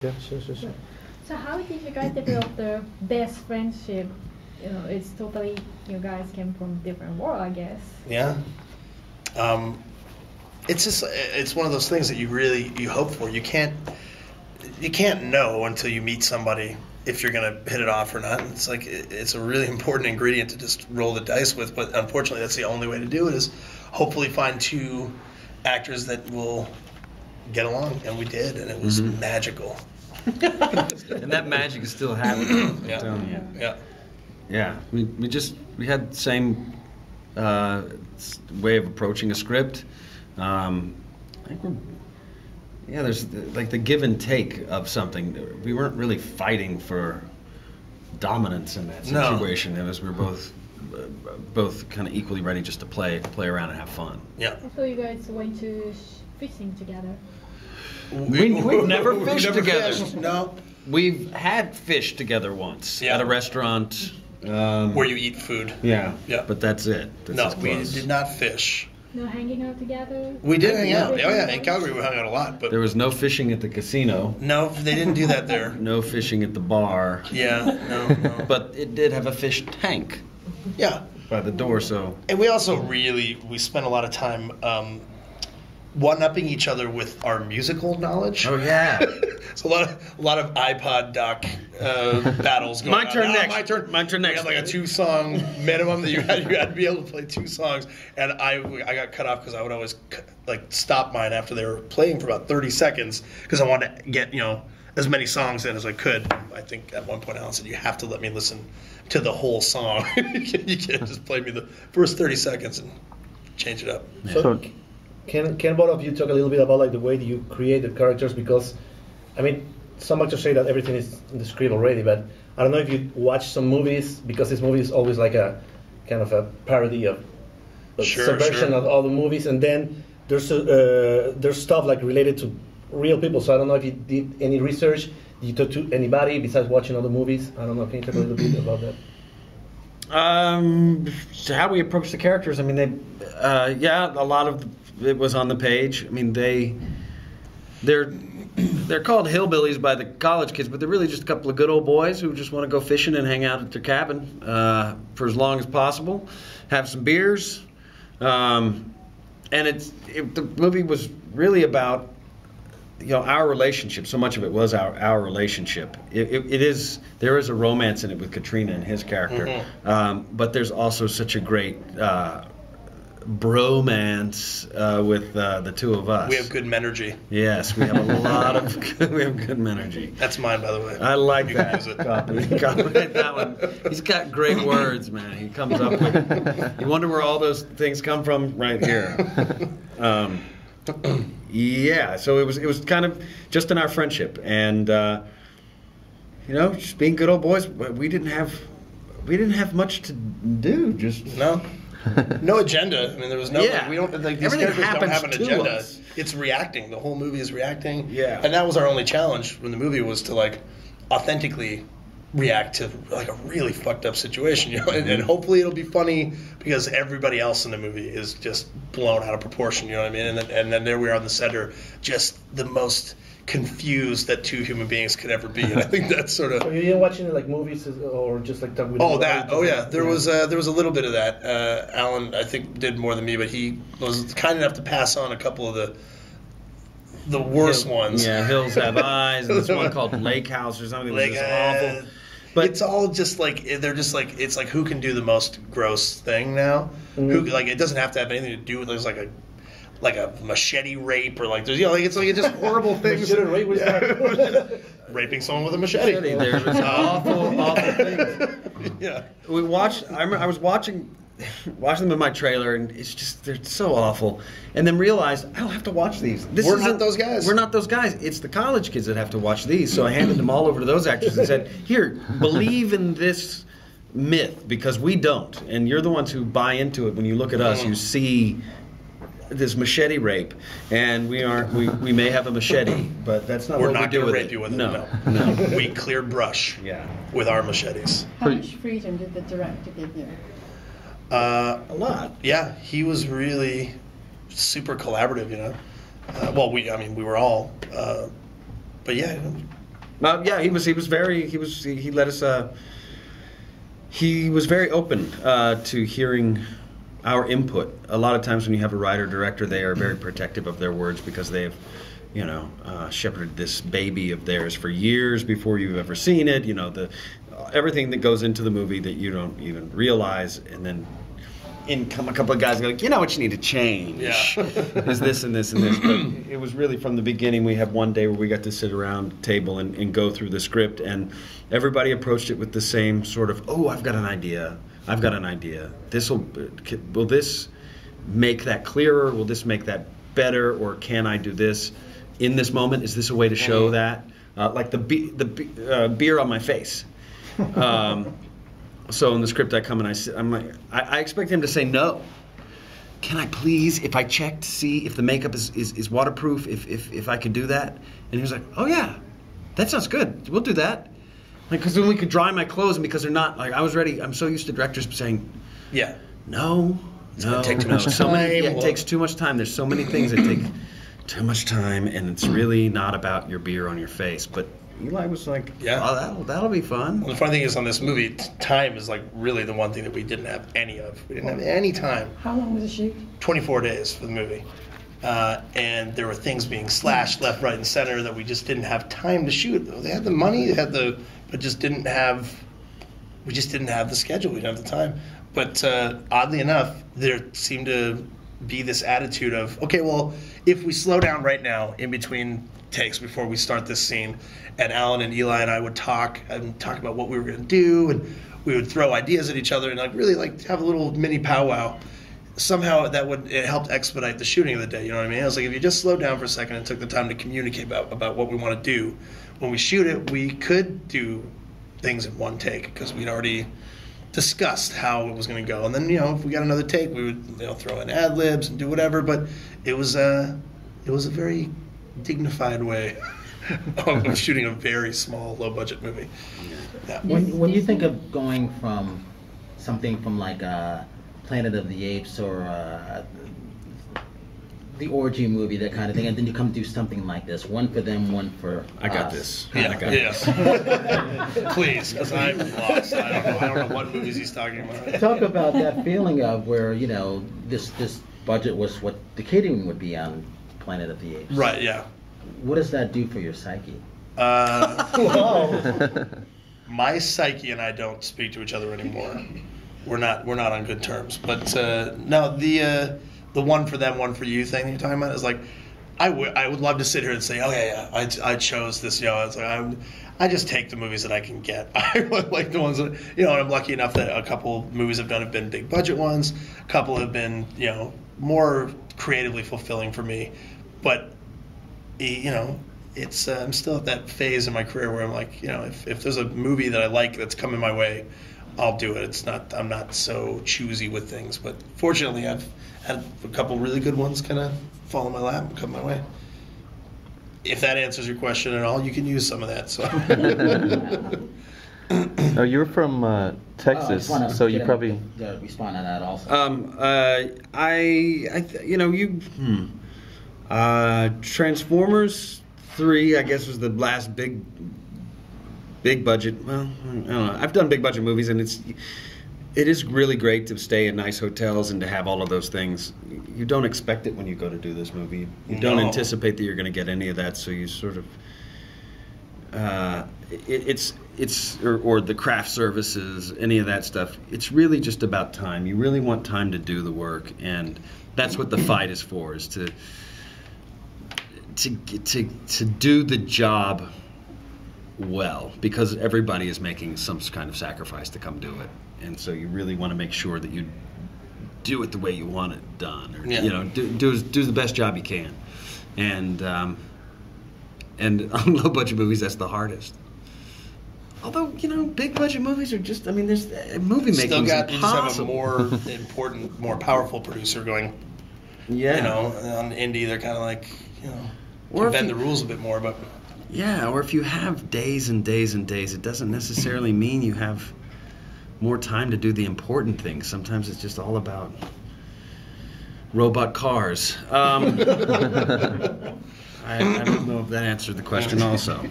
Yeah, sure. So how did you guys develop the best friendship? You know, it's totally, you guys came from different world, I guess. Yeah. It's one of those things that you hope for. You can't know until you meet somebody if you're going to hit it off or not. It's like, it's a really important ingredient to just roll the dice with, but unfortunately that's the only way to do it, is hopefully find two actors that will get along, and we did, and it was magical. And that magic is still happening. Yeah. I'm telling you. Yeah. Yeah, we had the same way of approaching a script. I think there's like the give and take of something. We weren't really fighting for dominance in that situation. No. We were both kind of equally ready just to play around and have fun. Yeah. So you guys went to fishing together. We've never fished together. No. We've had fish together once at a restaurant. Where you eat food. Yeah. But that's it. That's we did not fish. No hanging out together? We did hang out. Oh yeah, in Calgary we hung out a lot. But there was no fishing at the casino. No, they didn't do that there. No fishing at the bar. Yeah, no. But it did have a fish tank. Yeah. By the door, so. And we also we spent a lot of time one-upping each other with our musical knowledge. Oh yeah. So a lot of iPod doc battles going on. My turn next. We had like a 2-song minimum that you had to be able to play 2 songs, and I got cut off because I would always stop mine after they were playing for about 30 seconds because I wanted to get as many songs in as I could. I think at one point Alan said, "You have to let me listen to the whole song. You can't just play me the first 30 seconds and change it up." Yeah. So can both of you talk a little bit about the way that you create the characters? Because I mean, some actors say that everything is in the script already, but I don't know if you watch some movies, because this movie is always like a kind of a parody of subversion of all the movies, and then there's stuff like related to real people. So I don't know if you did any research. Did you talk to anybody besides watching all the movies? I don't know. Can you talk a little bit about that? So how we approach the characters, I mean, a lot of it was on the page. I mean, they're called hillbillies by the college kids, but they're really just a couple of good old boys who just want to go fishing and hang out at their cabin for as long as possible, have some beers, and the movie was really about our relationship. So much of it was our relationship. There is a romance in it with Katrina and his character, but there's also such a great bromance with the two of us. We have good menergy. Yes, we have a lot of we have good menergy. That's mine, by the way. I like you that. Copyright that one. He's got great words, man. He comes up with. You wonder where all those things come from? Right here. Yeah, so it was kind of just in our friendship, and just being good old boys. We didn't have much to do. Just no agenda. I mean, there was no. Yeah. We don't like these Everything characters don't have an agenda. Us. It's reacting. The whole movie is reacting. Yeah. And that was our only challenge when the movie was to authentically react to a really fucked up situation, and hopefully it'll be funny because everybody else in the movie is just blown out of proportion, you know what I mean? And then there we are on the center, just the most confused that two human beings could ever be, and I think that's sort of. So you didn't watch any movies or just talk with? There was a little bit of that. Alan, I think, did more than me, but he was kind enough to pass on a couple of the worst ones. Yeah, Hills Have Eyes, and this one called Lake House or something. It was just awful. But it's all just it's like who can do the most gross thing now? Who it doesn't have to have anything to do with there's like a machete rape or there's it's just horrible things. Machete rape was that? Raping someone with a machete. There's awful things. Yeah. We watched. I was watching them in my trailer, and it's just they're so awful. And then realized I don't have to watch these. We're not those guys. We're not those guys. It's the college kids that have to watch these. So I handed them all over to those actors and said, "Here, believe in this myth because we don't, and you're the ones who buy into it. When you look at us, you see this machete rape, and we may have a machete, but that's not we're what not we do going to with rape it. you with No. it. We clear brush. Yeah. With our machetes. How much freedom did the director give you? A lot. Yeah, he was really super collaborative, we were all, but yeah, Yeah, he was very he let us he was very open to hearing our input. A lot of times when you have a writer director, they are very protective of their words because they've shepherded this baby of theirs for years before you've ever seen it. Everything that goes into the movie that you don't even realize, and then in come a couple of guys and go, you know what you need to change is this and this and this. But it was really from the beginning. We had one day where we got to sit around a table and go through the script, and everybody approached it with the same sort of, oh, I've got an idea. Will this make that clearer? Will this make that better? Or can I do this in this moment? Is this a way to show that? Like the beer on my face. So in the script I come and I'm like, I expect him to say no. Can I please, if I check to see if the makeup is waterproof, if I could do that? And he was like, oh yeah, that sounds good. We'll do that. Because then we could dry my clothes, and because they're not, like, I was ready. I'm so used to directors saying, no, it's gonna take too much time. It takes too much time. There's so many things that take too much time, and it's really not about your beer on your face. But Eli was like, oh, that'll be fun. Well, the funny thing is, on this movie, time is like really the one thing that we didn't have any of. We didn't have any time. How long was the shoot? 24 days for the movie. And there were things being slashed left, right, and center that we just didn't have time to shoot. They had the money, but just didn't have. We just didn't have the schedule. We didn't have the time. But oddly enough, there seemed to be this attitude of, okay, well, if we slow down right now in between takes before we start this scene, and Alan and Eli and I would talk about what we were going to do, and we would throw ideas at each other and really have a little mini powwow. Somehow it helped expedite the shooting of the day. You know what I mean? I was like, if you just slowed down for a second and took the time to communicate about what we want to do, when we shoot it, we could do things in one take because we'd already discussed how it was going to go. And then, if we got another take, we would throw in ad libs and do whatever. But it was a very dignified way of shooting a very small, low budget movie. Yeah. When you think of going from something from like Planet of the Apes or the orgy movie, that kind of thing, and then you come do something like this, one for them, one for I got us. this. Yeah. Please, because I'm lost. I don't know what movies he's talking about. Talk about that feeling of where this budget was what the catering would be on Planet of the Apes. Right. Yeah. What does that do for your psyche? My psyche and I don't speak to each other anymore. We're not on good terms. But no, the one for them, one for you thing that you're talking about is like, I would love to sit here and say, oh yeah, I chose this. It's like I just take the movies that I can get. I like the ones that and I'm lucky enough that a couple movies I've done have been big budget ones. A couple have been more creatively fulfilling for me. But it's I'm still at that phase in my career where I'm like, if there's a movie that I like that's coming my way, I'll do it. I'm not so choosy with things, but fortunately I've had a couple really good ones kind of fall in my lap and come my way. If that answers your question at all, you can use some of that. So. Oh, you're from Texas, so you probably respond on that also. Transformers 3, I guess, was the last big budget. Well, I don't know. I've done big budget movies, and it is really great to stay in nice hotels and to have all of those things. You don't expect it when you go to do this movie. You don't anticipate that you're going to get any of that, so you sort of or the craft services, any of that stuff. It's really just about time. You really want time to do the work, and that's what the fight is for, is to do the job well, because everybody is making some kind of sacrifice to come do it, and so you really want to make sure that you do it the way you want it done, or do the best job you can, and on low budget movies that's the hardest. Although big budget movies are just, there's movie making still got impossible. You just have a more important, more powerful producer going. On indie they're kind of like or bend the rules a bit more, but. Yeah, or if you have days and days and days, it doesn't necessarily mean you have more time to do the important things. Sometimes it's just all about robot cars. I don't know if that answered the question also.